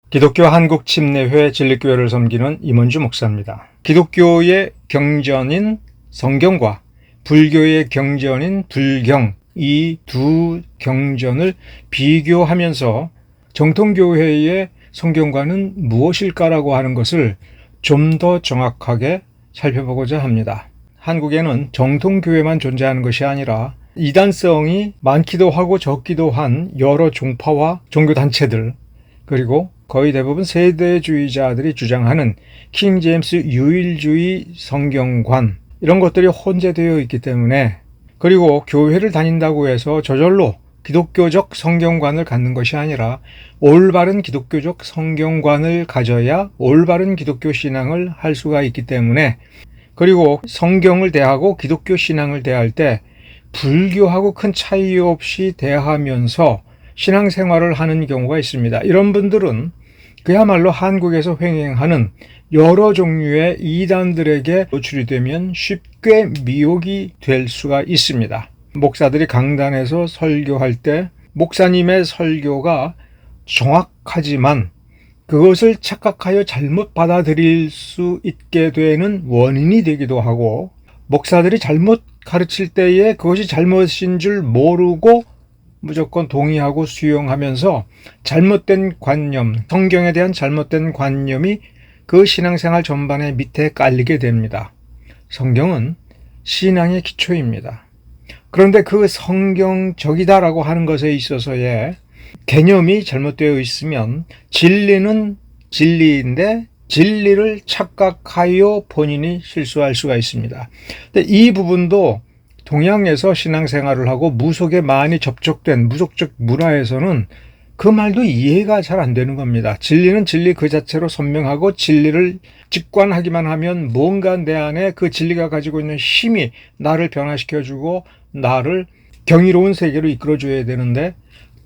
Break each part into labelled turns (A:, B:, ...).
A: 기독교 한국침례회 진리교회를 섬기는 임원주 목사입니다. 기독교의 경전인 성경과 불교의 경전인 불경, 이 두 경전을 비교하면서 정통교회의 성경과는 무엇일까라고 하는 것을 좀 더 정확하게 살펴보고자 합니다. 한국에는 정통교회만 존재하는 것이 아니라 이단성이 많기도 하고 적기도 한 여러 종파와 종교단체들, 그리고 거의 대부분 세대주의자들이 주장하는 킹 제임스 유일주의 성경관, 이런 것들이 혼재되어 있기 때문에, 그리고 교회를 다닌다고 해서 저절로 기독교적 성경관을 갖는 것이 아니라 올바른 기독교적 성경관을 가져야 올바른 기독교 신앙을 할 수가 있기 때문에, 그리고 성경을 대하고 기독교 신앙을 대할 때 불교하고 큰 차이 없이 대하면서 신앙생활을 하는 경우가 있습니다. 이런 분들은 그야말로 한국에서 횡행하는 여러 종류의 이단들에게 노출이 되면 쉽게 미혹이 될 수가 있습니다. 목사들이 강단에서 설교할 때 목사님의 설교가 정확하지만 그것을 착각하여 잘못 받아들일 수 있게 되는 원인이 되기도 하고, 목사들이 잘못 가르칠 때에 그것이 잘못인 줄 모르고 무조건 동의하고 수용하면서 잘못된 관념, 성경에 대한 잘못된 관념이 그 신앙생활 전반에 밑에 깔리게 됩니다. 성경은 신앙의 기초입니다. 그런데 그 성경적이다라고 하는 것에 있어서의 개념이 잘못되어 있으면 진리는 진리인데 진리를 착각하여 본인이 실수할 수가 있습니다. 근데 이 부분도 동양에서 신앙생활을 하고 무속에 많이 접촉된 무속적 문화에서는 그 말도 이해가 잘 안 되는 겁니다. 진리는 진리 그 자체로 선명하고 진리를 직관하기만 하면 뭔가 내 안에 그 진리가 가지고 있는 힘이 나를 변화시켜주고 나를 경이로운 세계로 이끌어줘야 되는데,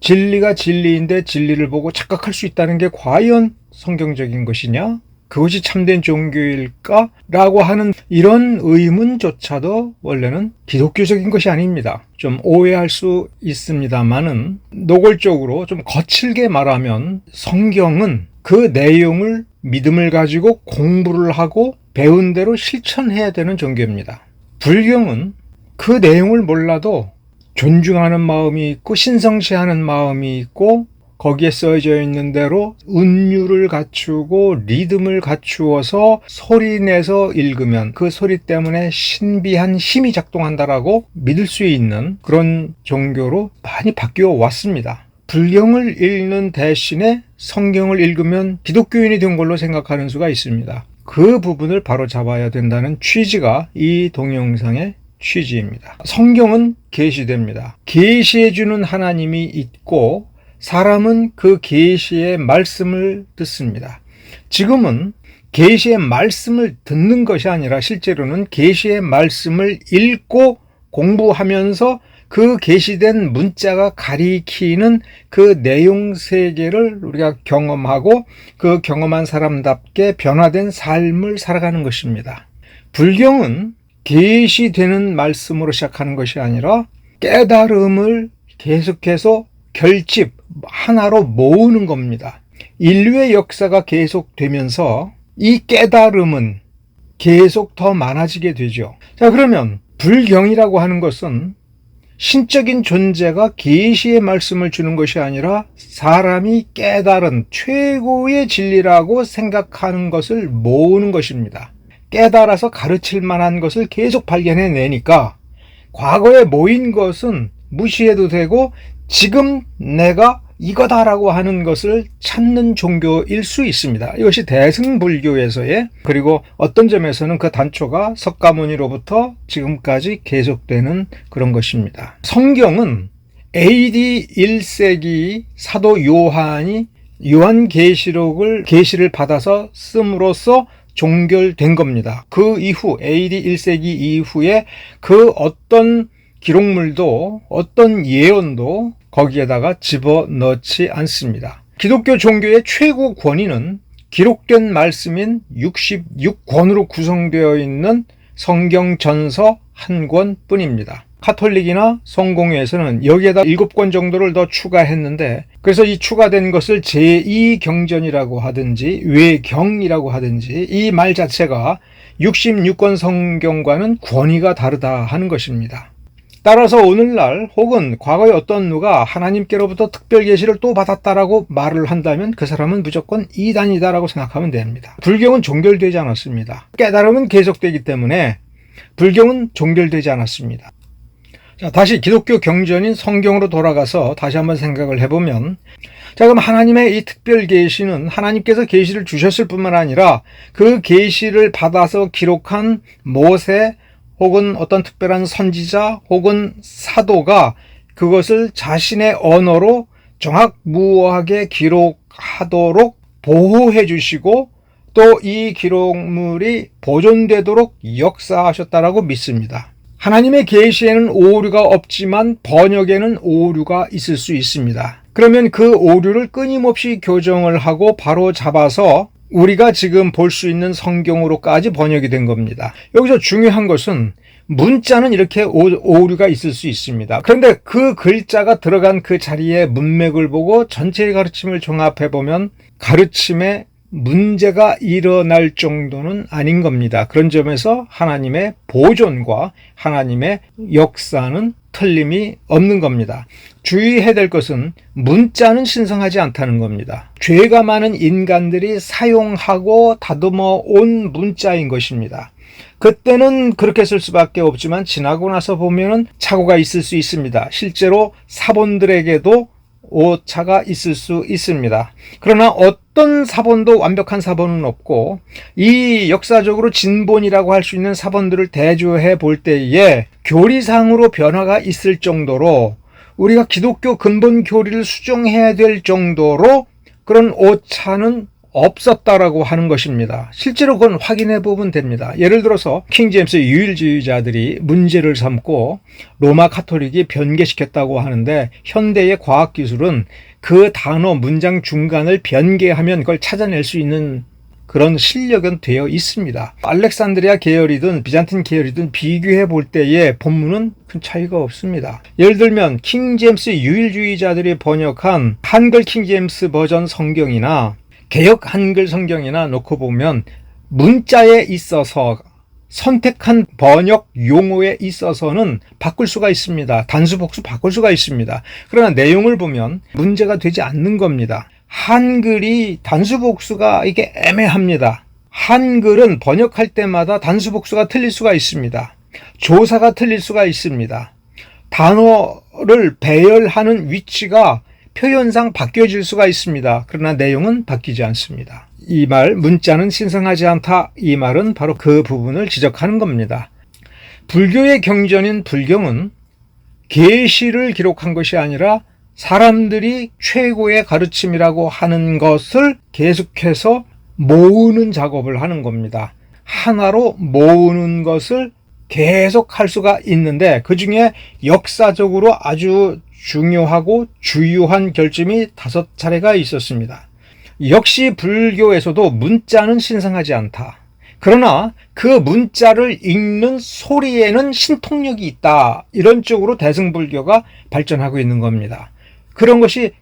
A: 진리가 진리인데 진리를 보고 착각할 수 있다는 게 과연 성경적인 것이냐? 그것이 참된 종교일까? 라고 하는 이런 의문조차도 원래는 기독교적인 것이 아닙니다. 좀 오해할 수 있습니다만은, 노골적으로 좀 거칠게 말하면 성경은 그 내용을 믿음을 가지고 공부를 하고 배운 대로 실천해야 되는 종교입니다. 불경은 그 내용을 몰라도 존중하는 마음이 있고 신성시하는 마음이 있고 거기에 써져 있는 대로 운율을 갖추고 리듬을 갖추어서 소리내서 읽으면 그 소리 때문에 신비한 힘이 작동한다라고 믿을 수 있는 그런 종교로 많이 바뀌어 왔습니다. 불경을 읽는 대신에 성경을 읽으면 기독교인이 된 걸로 생각하는 수가 있습니다. 그 부분을 바로 잡아야 된다는 취지가 이 동영상의 취지입니다. 성경은 계시됩니다. 계시해주는 하나님이 있고 사람은 그 계시의 말씀을 듣습니다. 지금은 계시의 말씀을 듣는 것이 아니라 실제로는 계시의 말씀을 읽고 공부하면서 그 계시된 문자가 가리키는 그 내용 세계를 우리가 경험하고 그 경험한 사람답게 변화된 삶을 살아가는 것입니다. 불경은 계시되는 말씀으로 시작하는 것이 아니라 깨달음을 계속해서 결집 하나로 모으는 겁니다. 인류의 역사가 계속되면서 이 깨달음은 계속 더 많아지게 되죠. 자, 그러면 불경이라고 하는 것은 신적인 존재가 계시의 말씀을 주는 것이 아니라 사람이 깨달은 최고의 진리라고 생각하는 것을 모으는 것입니다. 깨달아서 가르칠 만한 것을 계속 발견해내니까 과거에 모인 것은 무시해도 되고 지금 내가 이거다라고 하는 것을 찾는 종교일 수 있습니다. 이것이 대승불교에서의, 그리고 어떤 점에서는 그 단초가 석가모니로부터 지금까지 계속되는 그런 것입니다. 성경은 AD 1세기 사도 요한이 요한계시록을 계시를 받아서 씀으로써 종결된 겁니다. 그 이후 AD 1세기 이후에 그 어떤 기록물도 어떤 예언도 거기에다가 집어넣지 않습니다. 기독교 종교의 최고 권위는 기록된 말씀인 66권으로 구성되어 있는 성경 전서 한 권뿐입니다. 카톨릭이나 성공회에서는 여기에다 7권 정도를 더 추가했는데, 그래서 이 추가된 것을 제2경전이라고 하든지 외경이라고 하든지 이 말 자체가 66권 성경과는 권위가 다르다 하는 것입니다. 따라서 오늘날 혹은 과거에 어떤 누가 하나님께로부터 특별 계시를 또 받았다라고 말을 한다면 그 사람은 무조건 이단이다라고 생각하면 됩니다. 불경은 종결되지 않았습니다. 깨달음은 계속되기 때문에 불경은 종결되지 않았습니다. 자, 다시 기독교 경전인 성경으로 돌아가서 다시 한번 생각을 해보면, 자, 그럼 하나님의 이 특별 계시는 하나님께서 계시를 주셨을 뿐만 아니라 그 계시를 받아서 기록한 모세 혹은 어떤 특별한 선지자 혹은 사도가 그것을 자신의 언어로 정확무어하게 기록하도록 보호해 주시고 또 이 기록물이 보존되도록 역사하셨다라고 믿습니다. 하나님의 계시에는 오류가 없지만 번역에는 오류가 있을 수 있습니다. 그러면 그 오류를 끊임없이 교정을 하고 바로 잡아서 우리가 지금 볼 수 있는 성경으로까지 번역이 된 겁니다. 여기서 중요한 것은 문자는 이렇게 오류가 있을 수 있습니다. 그런데 그 글자가 들어간 그 자리의 문맥을 보고 전체의 가르침을 종합해보면 가르침에 문제가 일어날 정도는 아닌 겁니다. 그런 점에서 하나님의 보존과 하나님의 역사는 틀림이 없는 겁니다. 주의해야 될 것은 문자는 신성하지 않다는 겁니다. 죄가 많은 인간들이 사용하고 다듬어 온 문자인 것입니다. 그때는 그렇게 쓸 수밖에 없지만 지나고 나서 보면은 착오가 있을 수 있습니다. 실제로 사본들에게도 오차가 있을 수 있습니다. 그러나 어떤 사본도 완벽한 사본은 없고 이 역사적으로 진본이라고 할 수 있는 사본들을 대조해 볼 때에 교리상으로 변화가 있을 정도로 우리가 기독교 근본 교리를 수정해야 될 정도로 그런 오차는 없었다라고 하는 것입니다. 실제로 그건 확인해 보면 됩니다. 예를 들어서 킹제임스 유일주의자들이 문제를 삼고 로마 카톨릭이 변개시켰다고 하는데 현대의 과학기술은 그 단어 문장 중간을 변개하면 그걸 찾아낼 수 있는 그런 실력은 되어 있습니다. 알렉산드리아 계열이든 비잔틴 계열이든 비교해 볼 때의 본문은 큰 차이가 없습니다. 예를 들면 킹제임스 유일주의자들이 번역한 한글 킹제임스 버전 성경이나 개역 한글 성경이나 놓고 보면 문자에 있어서 선택한 번역 용어에 있어서는 바꿀 수가 있습니다. 단수 복수 바꿀 수가 있습니다. 그러나 내용을 보면 문제가 되지 않는 겁니다. 한글이 단수 복수가 이게 애매합니다. 한글은 번역할 때마다 단수 복수가 틀릴 수가 있습니다. 조사가 틀릴 수가 있습니다. 단어를 배열하는 위치가 표현상 바뀌어질 수가 있습니다. 그러나 내용은 바뀌지 않습니다. 이 말, 문자는 신성하지 않다. 이 말은 바로 그 부분을 지적하는 겁니다. 불교의 경전인 불경은 계시를 기록한 것이 아니라 사람들이 최고의 가르침이라고 하는 것을 계속해서 모으는 작업을 하는 겁니다. 하나로 모으는 것을 계속 할 수가 있는데 그 중에 역사적으로 아주 중요하고 주요한 결점이 5차례가 있었습니다. 역시 불교에서도 문자는 신성하지 않다. 그러나 그 문자를 읽는 소리에는 신통력이 있다. 이런 쪽으로 대승불교가 발전하고 있는 겁니다. 그런 것이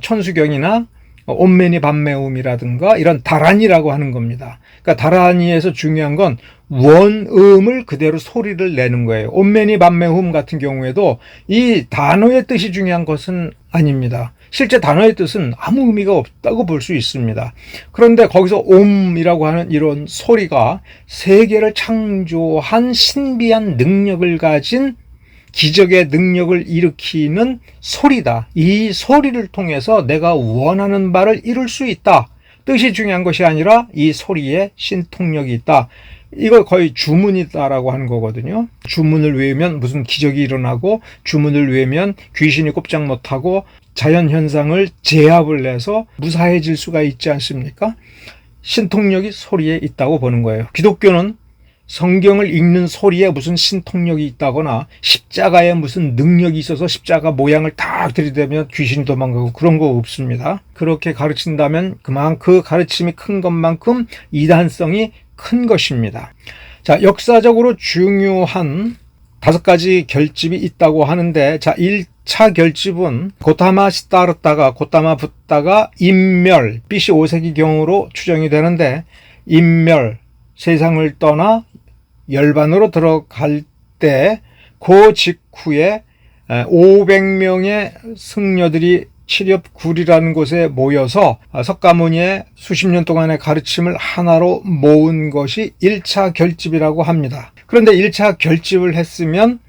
A: 천수경이나 옴매니 밤매움이라든가 이런 다란이라고 하는 겁니다. 그러니까 다란이에서 중요한 건 원음을 그대로 소리를 내는 거예요. 옴매니 밤매움 같은 경우에도 이 단어의 뜻이 중요한 것은 아닙니다. 실제 단어의 뜻은 아무 의미가 없다고 볼 수 있습니다. 그런데 거기서 옴이라고 하는 이런 소리가 세계를 창조한 신비한 능력을 가진 기적의 능력을 일으키는 소리다. 이 소리를 통해서 내가 원하는 바를 이룰 수 있다. 뜻이 중요한 것이 아니라 이 소리에 신통력이 있다. 이걸 거의 주문이다라고 하는 거거든요. 주문을 외우면 무슨 기적이 일어나고 주문을 외우면 귀신이 꼼짝 못하고 자연현상을 제압을 해서 무사해질 수가 있지 않습니까? 신통력이 소리에 있다고 보는 거예요. 기독교는 성경을 읽는 소리에 무슨 신통력이 있다거나 십자가에 무슨 능력이 있어서 십자가 모양을 딱 들이대면 귀신이 도망가고 그런 거 없습니다. 그렇게 가르친다면 그 가르침이 큰 것만큼 이단성이 큰 것입니다. 자, 역사적으로 중요한 5가지 결집이 있다고 하는데, 자, 1차 결집은 고타마 시타르타가 고타마 붓다가 인멸 BC 5세기 경으로 추정이 되는데, 인멸 세상을 떠나 열반으로 들어갈 때 그 직후에 500명의 승려들이 칠엽굴이라는 곳에 모여서 석가모니의 수십 년 동안의 가르침을 하나로 모은 것이 1차 결집이라고 합니다. 그런데 1차 결집을 했으면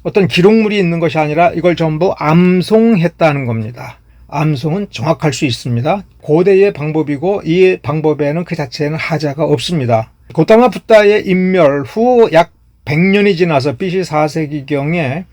A: 어떤 기록물이 있는 것이 아니라 이걸 전부 암송했다는 겁니다. 암송은 정확할 수 있습니다. 고대의 방법이고 이 방법에는 그 자체에는 하자가 없습니다. 고타마 붓다의 인멸 후 약 100년이 지나서 BC 4세기경에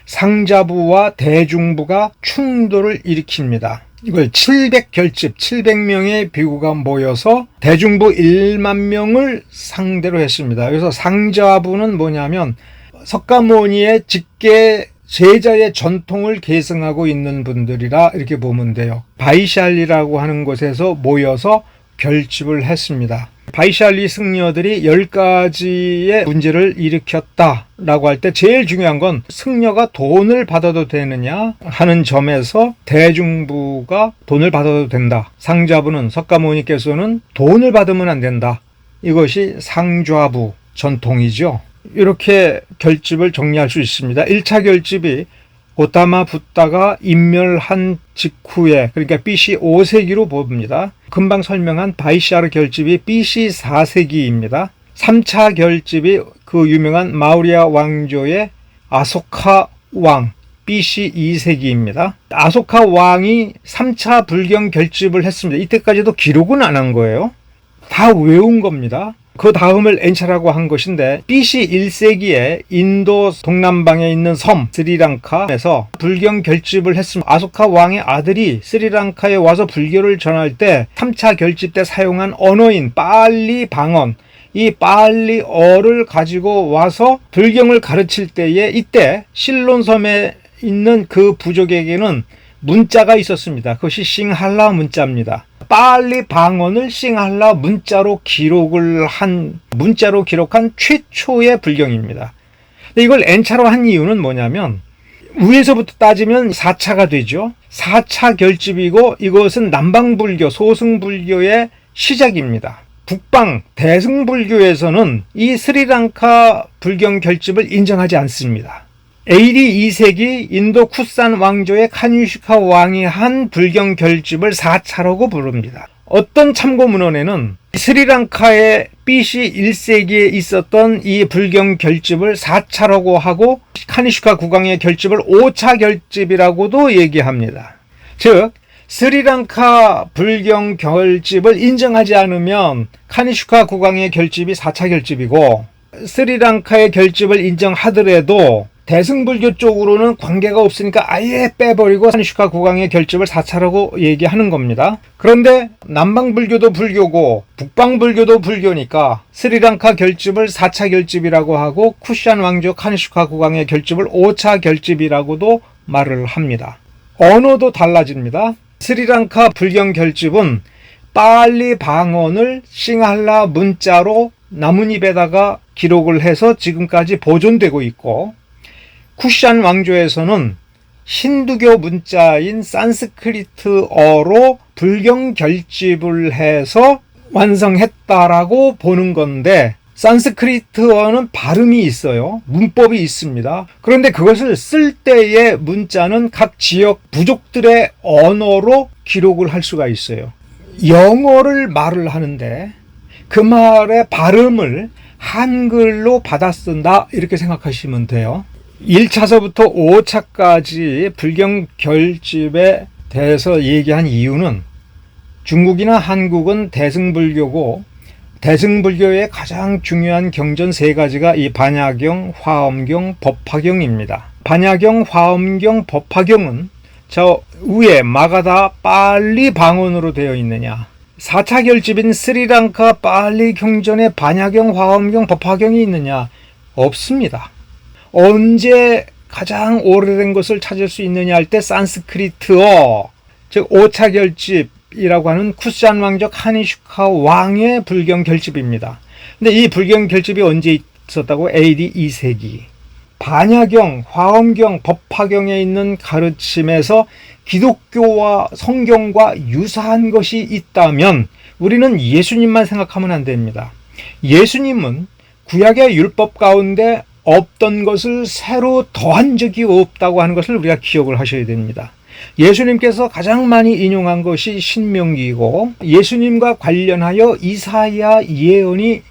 A: 상자부와 대중부가 충돌을 일으킵니다. 이걸 700결집, 700명의 비구가 모여서 대중부 1만 명을 상대로 했습니다. 그래서 상자부는 뭐냐면 석가모니의 직계 제자의 전통을 계승하고 있는 분들이라 이렇게 보면 돼요. 바이샬리라고 하는 곳에서 모여서 결집을 했습니다. 바이샬리 승려들이 10가지의 문제를 일으켰다라고 할 때 제일 중요한 건 승려가 돈을 받아도 되느냐 하는 점에서 대중부가 돈을 받아도 된다. 상자부는 석가모니께서는 돈을 받으면 안 된다. 이것이 상좌부 전통이죠. 이렇게 결집을 정리할 수 있습니다. 1차 결집이 고타마 붓다가 인멸한 직후에, 그러니까 BC 5세기로 봅니다. 금방 설명한 바이샤르 결집이 BC 4세기입니다. 3차 결집이 그 유명한 마우리아 왕조의 아소카 왕, BC 2세기입니다. 아소카 왕이 3차 불경 결집을 했습니다. 이때까지도 기록은 안 한 거예요. 다 외운 겁니다. 그 다음을 엔차라고 한 것인데 BC 1세기에 인도 동남방에 있는 섬 스리랑카에서 불경 결집을 했습니다. 아소카 왕의 아들이 스리랑카에 와서 불교를 전할 때 3차 결집 때 사용한 언어인 빨리 방언, 이 빨리어를 가지고 와서 불경을 가르칠 때에 이때 실론섬에 있는 그 부족에게는 문자가 있었습니다. 그것이 싱할라 문자입니다. 빨리 방언을 싱할라 문자로 기록한 최초의 불경입니다. 이걸 N차로 한 이유는 뭐냐면 위에서부터 따지면 4차가 되죠. 4차 결집이고 이것은 남방불교, 소승불교의 시작입니다. 북방 대승불교에서는 이 스리랑카 불경 결집을 인정하지 않습니다. AD 2세기 인도 쿠산 왕조의 카니슈카 왕이 한 불경 결집을 4차라고 부릅니다. 어떤 참고 문헌에는 스리랑카의 BC 1세기에 있었던 이 불경 결집을 4차라고 하고 카니슈카 국왕의 결집을 5차 결집이라고도 얘기합니다. 즉 스리랑카 불경 결집을 인정하지 않으면 카니슈카 국왕의 결집이 4차 결집이고 스리랑카의 결집을 인정하더라도 대승불교 쪽으로는 관계가 없으니까 아예 빼버리고 카니슈카 국왕의 결집을 4차라고 얘기하는 겁니다. 그런데 남방불교도 불교고 북방불교도 불교니까 스리랑카 결집을 4차 결집이라고 하고 쿠샨 왕조 카니슈카 국왕의 결집을 5차 결집이라고도 말을 합니다. 언어도 달라집니다. 스리랑카 불경 결집은 빨리 방언을 싱할라 문자로 나뭇잎에다가 기록을 해서 지금까지 보존되고 있고 쿠샨 왕조에서는 힌두교 문자인 산스크리트어로 불경 결집을 해서 완성했다라고 보는 건데 산스크리트어는 발음이 있어요. 문법이 있습니다. 그런데 그것을 쓸 때의 문자는 각 지역 부족들의 언어로 기록을 할 수가 있어요. 영어를 말을 하는데 그 말의 발음을 한글로 받아 쓴다 이렇게 생각하시면 돼요. 1차서부터 5차까지 불경 결집에 대해서 얘기한 이유는 중국이나 한국은 대승불교고 대승불교의 가장 중요한 경전 3가지가 이 반야경, 화엄경, 법화경입니다. 반야경, 화엄경, 법화경은 저 위에 마가다 빨리 방언으로 되어 있느냐, 4차 결집인 스리랑카 빨리 경전에 반야경, 화엄경, 법화경이 있느냐? 없습니다. 언제 가장 오래된 것을 찾을 수 있느냐 할 때 산스크리트어, 즉 5차 결집이라고 하는 쿠산 왕조 카니슈카 왕의 불경 결집입니다. 근데 이 불경 결집이 언제 있었다고? AD 2세기. 반야경, 화엄경, 법화경에 있는 가르침에서 기독교와 성경과 유사한 것이 있다면 우리는 예수님만 생각하면 안 됩니다. 예수님은 구약의 율법 가운데 없던 것을 새로 더한 적이 없다고 하는 것을 우리가 기억을 하셔야 됩니다. 예수님께서 가장 많이 인용한 것이 신명기이고, 예수님과 관련하여 이사야 예언이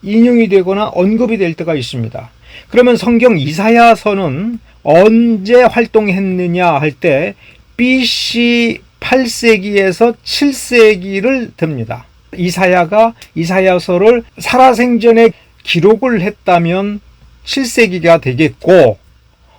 A: 인용이 되거나 언급이 될 때가 있습니다. 그러면 성경 이사야서는 언제 활동했느냐 할 때 BC 8세기에서 7세기를 듭니다. 이사야가 이사야서를 살아생전에 기록을 했다면 7세기가 되겠고,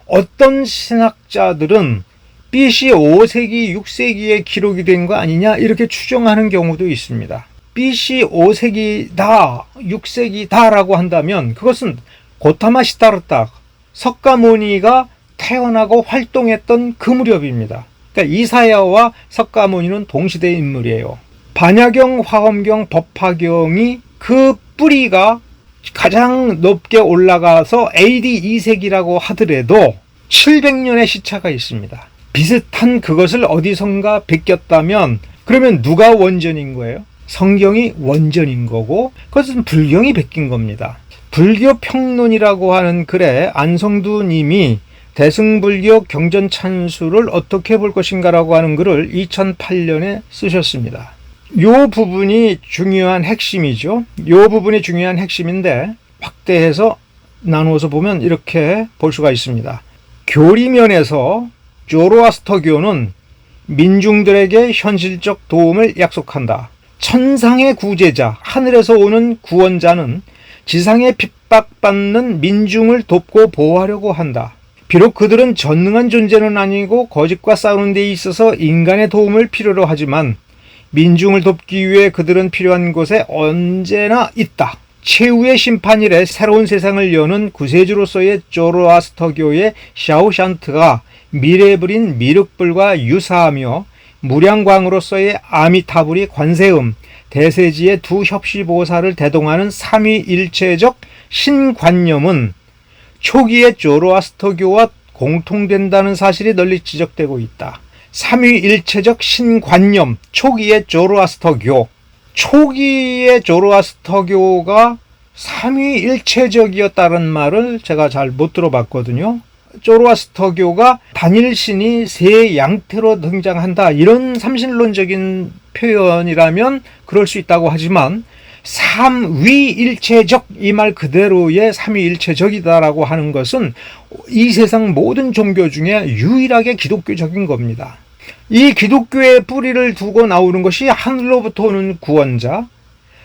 A: 어떤 신학자들은 BC 5세기, 6세기에 기록이 된 거 아니냐 이렇게 추정하는 경우도 있습니다. BC 5세기다, 6세기다 라고 한다면 그것은 고타마 시타르타, 석가모니가 태어나고 활동했던 그 무렵입니다. 그러니까 이사야와 석가모니는 동시대 인물이에요. 반야경, 화엄경, 법화경이 그 뿌리가 가장 높게 올라가서 AD 2세기라고 하더라도 700년의 시차가 있습니다. 비슷한 그것을 어디선가 베꼈다면 그러면 누가 원전인 거예요? 성경이 원전인 거고, 그것은 불경이 베낀 겁니다. 불교평론이라고 하는 글에 안성두 님이 대승불교 경전찬수를 어떻게 볼 것인가라고 하는 글을 2008년에 쓰셨습니다. 요 부분이 중요한 핵심이죠. 요 부분이 중요한 핵심인데 확대해서 나누어서 보면 이렇게 볼 수가 있습니다. 교리면에서 조로아스터교는 민중들에게 현실적 도움을 약속한다. 천상의 구제자, 하늘에서 오는 구원자는 지상에 핍박받는 민중을 돕고 보호하려고 한다. 비록 그들은 전능한 존재는 아니고 거짓과 싸우는 데 있어서 인간의 도움을 필요로 하지만 민중을 돕기 위해 그들은 필요한 곳에 언제나 있다. 최후의 심판일에 새로운 세상을 여는 구세주로서의 조로아스터교의 샤오샨트가 미래불인 미륵불과 유사하며 무량광으로서의 아미타불이 관세음, 대세지의 두 협시보살을 대동하는 삼위일체적 신관념은 초기의 조로아스터교와 공통된다는 사실이 널리 지적되고 있다. 삼위일체적 신관념, 초기의 조로아스터교. 초기의 조로아스터교가 삼위일체적이었다는 말을 제가 잘 못 들어봤거든요. 조로아스터교가 단일신이 세 양태로 등장한다, 이런 삼신론적인 표현이라면 그럴 수 있다고 하지만 삼위일체적, 이 말 그대로의 삼위일체적이다라고 하는 것은 이 세상 모든 종교 중에 유일하게 기독교적인 겁니다. 이 기독교의 뿌리를 두고 나오는 것이 하늘로부터 오는 구원자,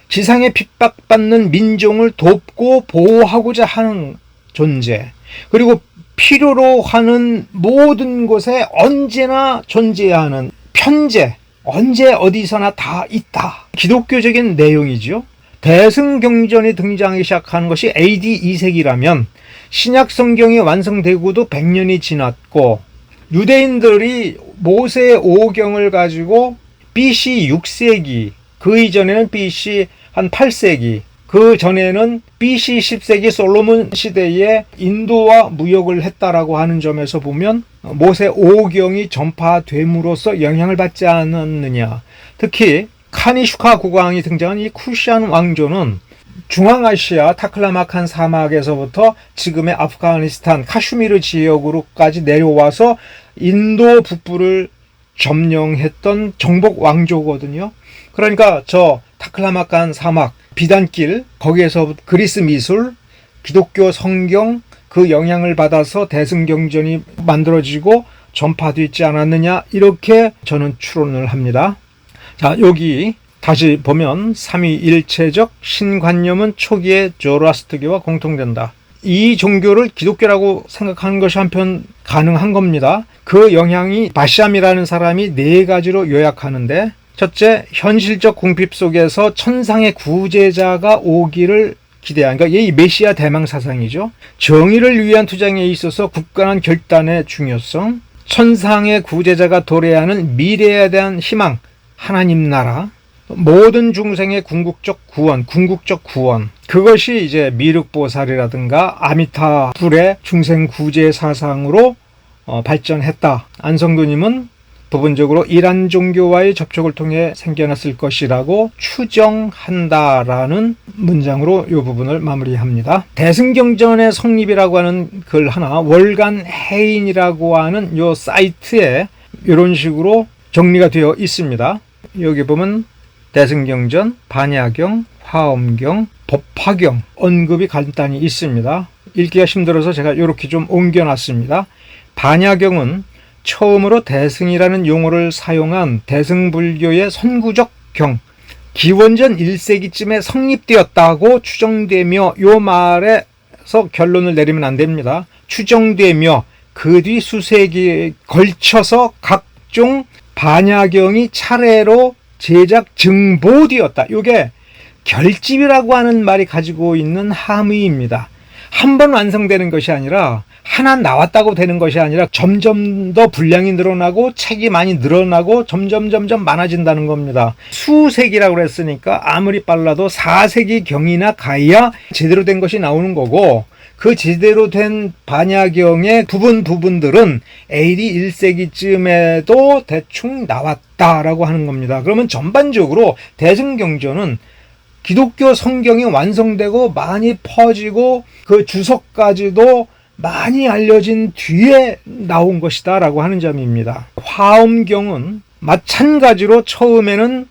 A: 지상에 핍박받는 민족을 돕고 보호하고자 하는 존재, 그리고 필요로 하는 모든 곳에 언제나 존재하는 편재, 언제 어디서나 다 있다. 기독교적인 내용이죠. 대승경전이 등장하기 시작하는 것이 AD 2세기라면 신약 성경이 완성되고도 100년이 지났고, 유대인들이 모세 오경을 가지고 BC 6세기, 그 이전에는 BC 한 8세기, 그 전에는 BC 10세기 솔로몬 시대에 인도와 무역을 했다라고 하는 점에서 보면 모세 오경이 전파됨으로써 영향을 받지 않았느냐. 특히 카니슈카 국왕이 등장한 이 쿠시안 왕조는 중앙아시아 타클라마칸 사막에서부터 지금의 아프가니스탄 카슈미르 지역으로까지 내려와서 인도 북부를 점령했던 정복 왕조거든요. 그러니까 저 타클라마칸 사막, 비단길, 거기에서 그리스 미술, 기독교 성경, 그 영향을 받아서 대승경전이 만들어지고 전파되지 않았느냐, 이렇게 저는 추론을 합니다. 자, 여기 다시 보면 삼위일체적 신관념은 초기의 조로아스터교와 공통된다. 이 종교를 기독교라고 생각하는 것이 한편 가능한 겁니다. 그 영향이 바샴이라는 사람이 네 가지로 요약하는데, 첫째, 현실적 궁핍 속에서 천상의 구제자가 오기를 기대한, 그러니까 이 메시아 대망 사상이죠. 정의를 위한 투쟁에 있어서 굳건한 결단의 중요성, 천상의 구제자가 도래하는 미래에 대한 희망, 하나님 나라, 모든 중생의 궁극적 구원, 그것이 이제 미륵보살이라든가 아미타불의 중생 구제 사상으로 발전했다. 안성도님은 부분적으로 이란 종교와의 접촉을 통해 생겨났을 것이라고 추정한다라는 문장으로 이 부분을 마무리합니다. 대승경전의 성립이라고 하는 글 하나, 월간 해인이라고 하는 이 사이트에 이런 식으로 정리가 되어 있습니다. 여기 보면 대승경전, 반야경, 화엄경, 법화경 언급이 간단히 있습니다. 읽기가 힘들어서 제가 이렇게 좀 옮겨놨습니다. 반야경은 처음으로 대승이라는 용어를 사용한 대승불교의 선구적 경, 기원전 1세기쯤에 성립되었다고 추정되며, 요 말에서 결론을 내리면 안 됩니다. 추정되며 그 뒤 수세기에 걸쳐서 각종 반야경이 차례로 제작 증보되었다. 이게 결집이라고 하는 말이 가지고 있는 함의입니다. 한 번 완성되는 것이 아니라, 하나 나왔다고 되는 것이 아니라 점점 더 분량이 늘어나고 책이 많이 늘어나고 점점 많아진다는 겁니다. 수세기라고 그랬으니까 아무리 빨라도 4세기 경이나 가야 제대로 된 것이 나오는 거고, 그 제대로 된 반야경의 부분들은 AD 1세기쯤에도 대충 나왔다라고 하는 겁니다. 그러면 전반적으로 대승경전은 기독교 성경이 완성되고 많이 퍼지고 그 주석까지도 많이 알려진 뒤에 나온 것이다 라고 하는 점입니다. 화엄경은 마찬가지로 처음에는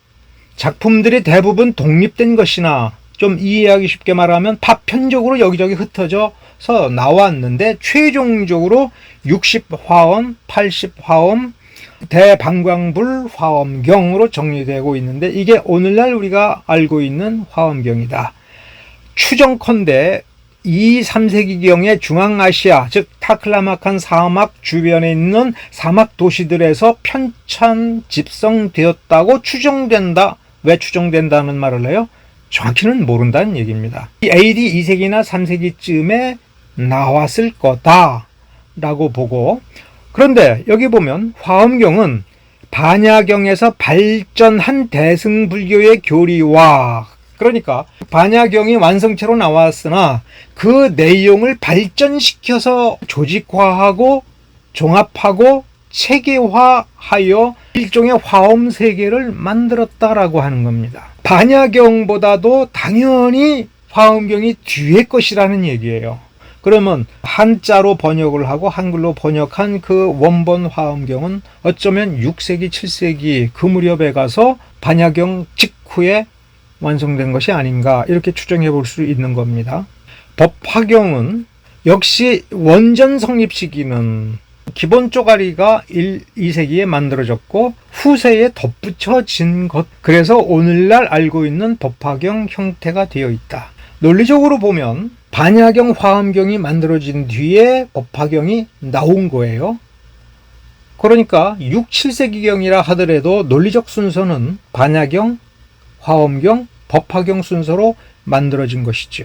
A: 작품들이 대부분 독립된 것이나, 좀 이해하기 쉽게 말하면 파편적으로 여기저기 흩어져서 나왔는데, 최종적으로 60화엄, 80화엄, 대방광불 화엄경으로 정리되고 있는데, 이게 오늘날 우리가 알고 있는 화엄경이다. 추정컨대 2, 3세기경의 중앙아시아, 즉 타클라마칸 사막 주변에 있는 사막 도시들에서 편찬 집성되었다고 추정된다. 왜 추정된다는 말을 해요? 정확히는 모른다는 얘기입니다. AD 2세기나 3세기쯤에 나왔을 거다 라고 보고, 그런데 여기 보면 화엄경은 반야경에서 발전한 대승불교의 교리와, 그러니까 반야경이 완성체로 나왔으나 그 내용을 발전시켜서 조직화하고 종합하고 체계화하여 일종의 화엄 세계를 만들었다라고 하는 겁니다. 반야경보다도 당연히 화엄경이 뒤에 것이라는 얘기예요. 그러면 한자로 번역을 하고 한글로 번역한 그 원본 화엄경은 어쩌면 6세기, 7세기 그 무렵에 가서 반야경 직후에 완성된 것이 아닌가, 이렇게 추정해 볼 수 있는 겁니다. 법화경은 역시 원전 성립 시기는 기본 쪼가리가 1, 2세기에 만들어졌고 후세에 덧붙여진 것, 그래서 오늘날 알고 있는 법화경 형태가 되어 있다. 논리적으로 보면 반야경, 화엄경이 만들어진 뒤에 법화경이 나온 거예요. 그러니까 6, 7세기경이라 하더라도 논리적 순서는 반야경, 화엄경, 법화경 순서로 만들어진 것이죠.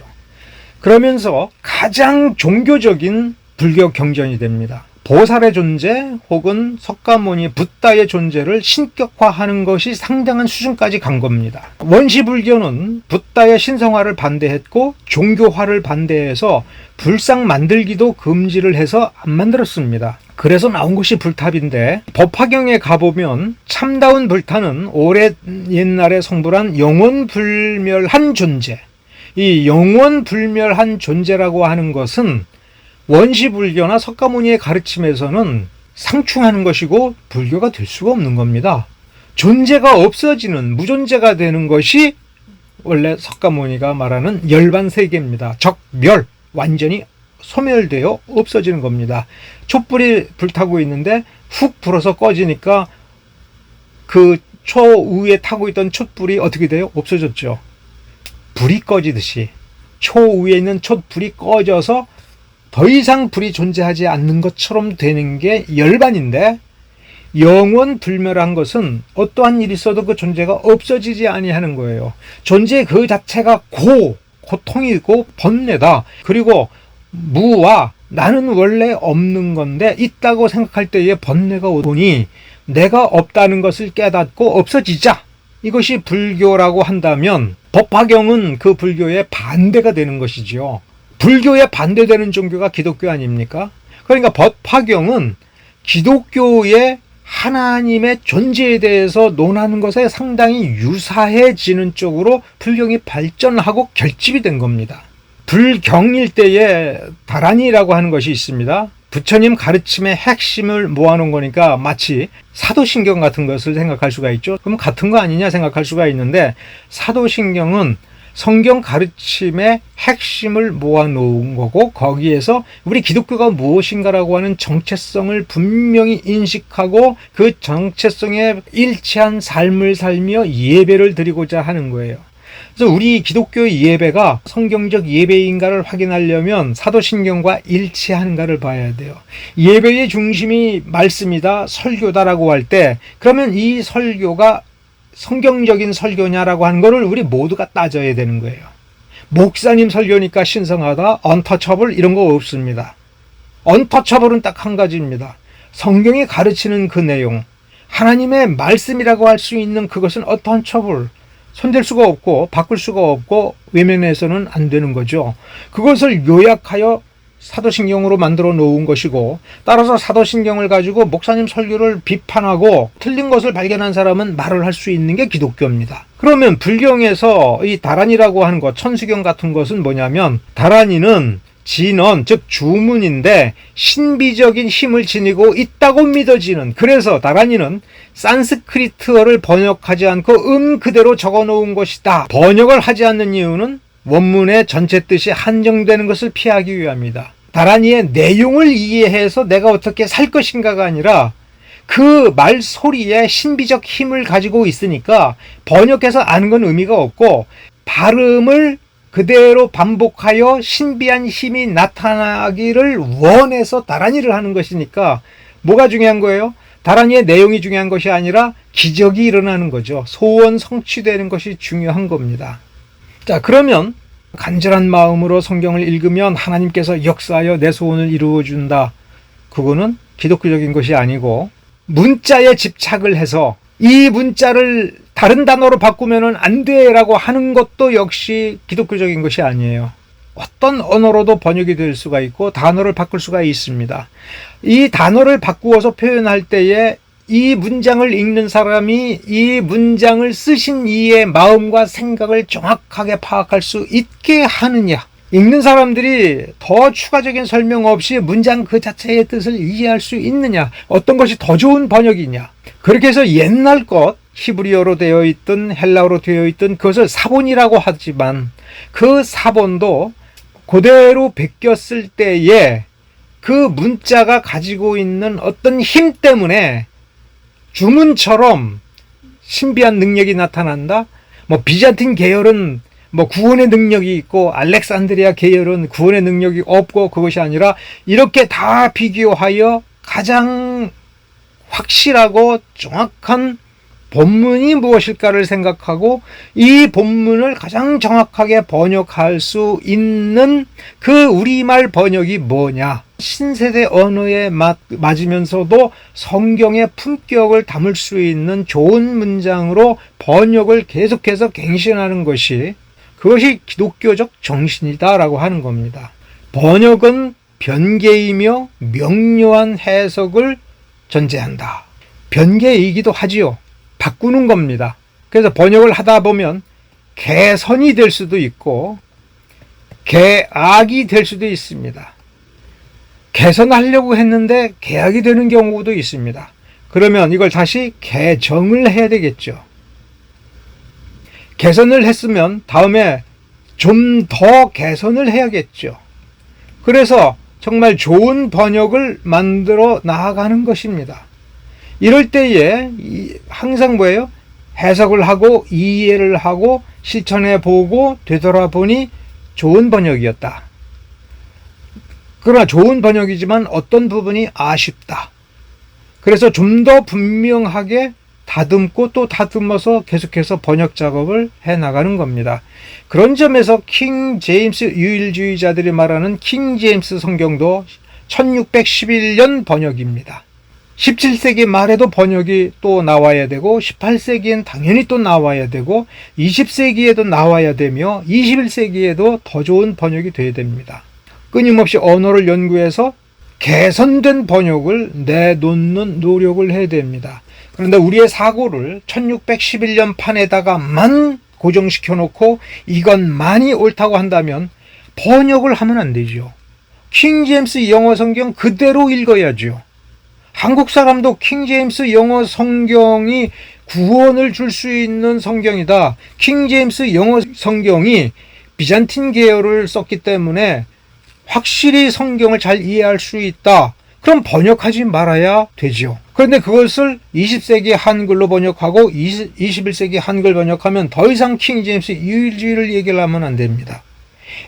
A: 그러면서 가장 종교적인 불교 경전이 됩니다. 보살의 존재 혹은 석가모니, 붓다의 존재를 신격화하는 것이 상당한 수준까지 간 겁니다. 원시불교는 붓다의 신성화를 반대했고 종교화를 반대해서 불상 만들기도 금지를 해서 안 만들었습니다. 그래서 나온 것이 불탑인데, 법화경에 가보면 참다운 불타는 오래 옛날에 성불한 영원불멸한 존재, 이 영원불멸한 존재라고 하는 것은 원시불교나 석가모니의 가르침에서는 상충하는 것이고 불교가 될 수가 없는 겁니다. 존재가 없어지는, 무존재가 되는 것이 원래 석가모니가 말하는 열반세계입니다. 적멸, 완전히 소멸되어 없어지는 겁니다. 촛불이 불타고 있는데 훅 불어서 꺼지니까 그 초 위에 타고 있던 촛불이 어떻게 돼요? 없어졌죠. 불이 꺼지듯이 초 위에 있는 촛불이 꺼져서 더 이상 불이 존재하지 않는 것처럼 되는 게 열반인데, 영원 불멸한 것은 어떠한 일이 있어도 그 존재가 없어지지 아니하는 거예요. 존재 그 자체가 고통이고 번뇌다. 그리고 무와, 나는 원래 없는 건데 있다고 생각할 때에 번뇌가 오니 내가 없다는 것을 깨닫고 없어지자, 이것이 불교라고 한다면 법화경은 그 불교의 반대가 되는 것이지요. 불교에 반대되는 종교가 기독교 아닙니까? 그러니까 법화경은 기독교의 하나님의 존재에 대해서 논하는 것에 상당히 유사해지는 쪽으로 불경이 발전하고 결집이 된 겁니다. 불경일 때에 다란이라고 하는 것이 있습니다. 부처님 가르침의 핵심을 모아놓은 거니까 마치 사도신경 같은 것을 생각할 수가 있죠. 그럼 같은 거 아니냐 생각할 수가 있는데, 사도신경은 성경 가르침의 핵심을 모아놓은 거고, 거기에서 우리 기독교가 무엇인가라고 하는 정체성을 분명히 인식하고 그 정체성에 일치한 삶을 살며 예배를 드리고자 하는 거예요. 그래서 우리 기독교의 예배가 성경적 예배인가를 확인하려면 사도신경과 일치하는가를 봐야 돼요. 예배의 중심이 말씀이다, 설교다라고 할 때, 그러면 이 설교가 성경적인 설교냐라고 하는 거를 우리 모두가 따져야 되는 거예요. 목사님 설교니까 신성하다, 언터처블 이런 거 없습니다. 언터처블은 딱 한 가지입니다. 성경이 가르치는 그 내용, 하나님의 말씀이라고 할 수 있는 그것은 언터처블, 손댈 수가 없고 바꿀 수가 없고 외면해서는 안 되는 거죠. 그것을 요약하여 사도신경으로 만들어 놓은 것이고, 따라서 사도신경을 가지고 목사님 설교를 비판하고 틀린 것을 발견한 사람은 말을 할 수 있는 게 기독교입니다. 그러면 불경에서 이 다란이라고 하는 것, 천수경 같은 것은 뭐냐면, 다란이는 진언, 즉 주문인데 신비적인 힘을 지니고 있다고 믿어지는, 그래서 다란이는 산스크리트어를 번역하지 않고 그대로 적어놓은 것이다. 번역을 하지 않는 이유는 원문의 전체 뜻이 한정되는 것을 피하기 위함이다. 다란이의 내용을 이해해서 내가 어떻게 살 것인가가 아니라 그 말소리에 신비적 힘을 가지고 있으니까 번역해서 아는 건 의미가 없고, 발음을 그대로 반복하여 신비한 힘이 나타나기를 원해서 다란이를 하는 것이니까 뭐가 중요한 거예요? 다란이의 내용이 중요한 것이 아니라 기적이 일어나는 거죠. 소원 성취되는 것이 중요한 겁니다. 자, 그러면 간절한 마음으로 성경을 읽으면 하나님께서 역사하여 내 소원을 이루어준다. 그거는 기독교적인 것이 아니고, 문자에 집착을 해서 이 문자를 다른 단어로 바꾸면 안 돼라고 하는 것도 역시 기독교적인 것이 아니에요. 어떤 언어로도 번역이 될 수가 있고 단어를 바꿀 수가 있습니다. 이 단어를 바꾸어서 표현할 때에 이 문장을 읽는 사람이 이 문장을 쓰신 이의 마음과 생각을 정확하게 파악할 수 있게 하느냐, 읽는 사람들이 더 추가적인 설명 없이 문장 그 자체의 뜻을 이해할 수 있느냐, 어떤 것이 더 좋은 번역이냐. 그렇게 해서 옛날 것, 히브리어로 되어 있든 헬라어로 되어 있든 그것을 사본이라고 하지만, 그 사본도 그대로 베꼈을 때에 그 문자가 가지고 있는 어떤 힘 때문에 주문처럼 신비한 능력이 나타난다. 비잔틴 계열은 구원의 능력이 있고 알렉산드리아 계열은 구원의 능력이 없고, 그것이 아니라 이렇게 다 비교하여 가장 확실하고 정확한 본문이 무엇일까를 생각하고 이 본문을 가장 정확하게 번역할 수 있는 그 우리말 번역이 뭐냐, 신세대 언어에 맞으면서도 성경의 품격을 담을 수 있는 좋은 문장으로 번역을 계속해서 갱신하는 것이, 그것이 기독교적 정신이다라고 하는 겁니다. 번역은 변개이며 명료한 해석을 전제한다. 변개이기도 하지요. 바꾸는 겁니다. 그래서 번역을 하다 보면 개선이 될 수도 있고 개악이 될 수도 있습니다. 개선하려고 했는데 개악이 되는 경우도 있습니다. 그러면 이걸 다시 개정을 해야 되겠죠. 개선을 했으면 다음에 좀 더 개선을 해야겠죠. 그래서 정말 좋은 번역을 만들어 나아가는 것입니다. 이럴 때에 항상 뭐예요? 해석을 하고 이해를 하고 실천해 보고 되돌아보니 좋은 번역이었다. 그러나 좋은 번역이지만 어떤 부분이 아쉽다. 그래서 좀 더 분명하게 다듬고 또 다듬어서 계속해서 번역 작업을 해나가는 겁니다. 그런 점에서 킹 제임스 유일주의자들이 말하는 킹 제임스 성경도 1611년 번역입니다. 17세기 말에도 번역이 또 나와야 되고 18세기엔 당연히 또 나와야 되고 20세기에도 나와야 되며 21세기에도 더 좋은 번역이 돼야 됩니다. 끊임없이 언어를 연구해서 개선된 번역을 내놓는 노력을 해야 됩니다. 그런데 우리의 사고를 1611년 판에다가만 고정시켜 놓고 이것만이 옳다고 한다면 번역을 하면 안 되죠. 킹제임스 영어 성경 그대로 읽어야죠. 한국 사람도 킹제임스 영어 성경이 구원을 줄 수 있는 성경이다. 킹제임스 영어 성경이 비잔틴 계열을 썼기 때문에 확실히 성경을 잘 이해할 수 있다. 그럼 번역하지 말아야 되죠. 그런데 그것을 20세기 한글로 번역하고 21세기 한글 번역하면 더 이상 킹제임스 유일주의를 얘기를 하면 안 됩니다.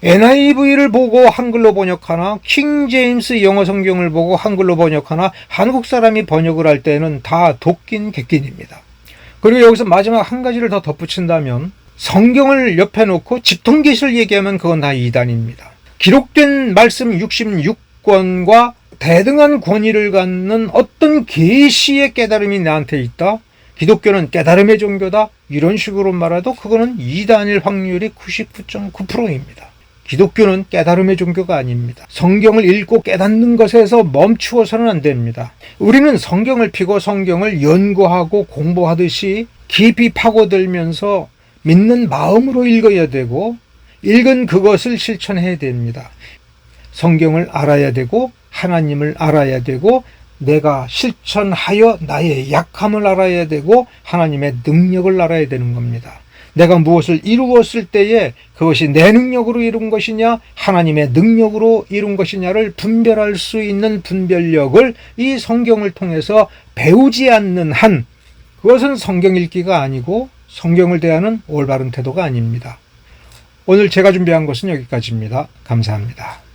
A: NIV를 보고 한글로 번역하나 킹제임스 영어 성경을 보고 한글로 번역하나 한국 사람이 번역을 할 때는 다 도끼인 객기입니다. 그리고 여기서 마지막 한 가지를 더 덧붙인다면 성경을 옆에 놓고 집통계시를 얘기하면 그건 다 이단입니다. 기록된 말씀 66권과 대등한 권위를 갖는 어떤 계시의 깨달음이 나한테 있다. 기독교는 깨달음의 종교다. 이런 식으로 말해도 그거는 이단일 확률이 99.9%입니다. 기독교는 깨달음의 종교가 아닙니다. 성경을 읽고 깨닫는 것에서 멈추어서는 안 됩니다. 우리는 성경을 펴고 성경을 연구하고 공부하듯이 깊이 파고들면서 믿는 마음으로 읽어야 되고 읽은 그것을 실천해야 됩니다. 성경을 알아야 되고 하나님을 알아야 되고 내가 실천하여 나의 약함을 알아야 되고 하나님의 능력을 알아야 되는 겁니다. 내가 무엇을 이루었을 때에 그것이 내 능력으로 이룬 것이냐 하나님의 능력으로 이룬 것이냐를 분별할 수 있는 분별력을 이 성경을 통해서 배우지 않는 한 그것은 성경 읽기가 아니고 성경을 대하는 올바른 태도가 아닙니다. 오늘 제가 준비한 것은 여기까지입니다. 감사합니다.